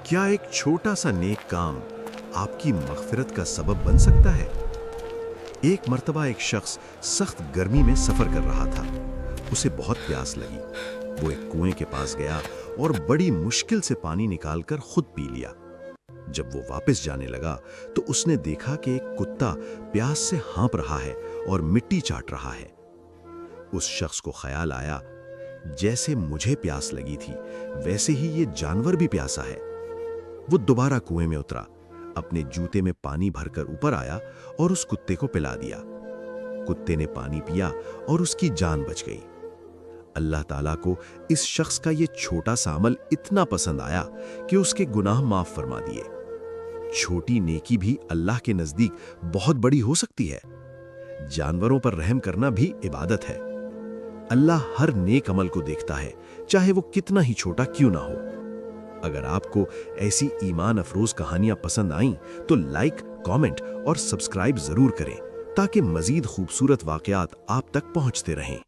کیا ایک چھوٹا سا نیک کام آپ کی مغفرت کا سبب بن سکتا ہے؟ ایک مرتبہ ایک شخص سخت گرمی میں سفر کر رہا تھا۔ اسے بہت پیاس لگی۔ وہ ایک کنویں کے پاس گیا اور بڑی مشکل سے پانی نکال کر خود پی لیا۔ جب وہ واپس جانے لگا تو اس نے دیکھا کہ ایک کتا پیاس سے ہانپ رہا ہے اور مٹی چاٹ رہا ہے۔ اس شخص کو خیال آیا، جیسے مجھے پیاس لگی تھی ویسے ہی یہ جانور بھی پیاسا ہے۔ وہ دوبارہ کنویں میں اترا، اپنے جوتے میں پانی بھر کر اوپر آیا اور اس کتے کو پلا دیا۔ کتے نے پانی پیا اور اس کی جان بچ گئی۔ اللہ تعالیٰ کو اس شخص کا یہ چھوٹا سا عمل اتنا پسند آیا کہ اس کے گناہ معاف فرما دیے۔ چھوٹی نیکی بھی اللہ کے نزدیک بہت بڑی ہو سکتی ہے۔ جانوروں پر رحم کرنا بھی عبادت ہے۔ اللہ ہر نیک عمل کو دیکھتا ہے، چاہے وہ کتنا ہی چھوٹا کیوں نہ ہو۔ اگر آپ کو ایسی ایمان افروز کہانیاں پسند آئیں تو لائک، کامنٹ اور سبسکرائب ضرور کریں تاکہ مزید خوبصورت واقعات آپ تک پہنچتے رہیں۔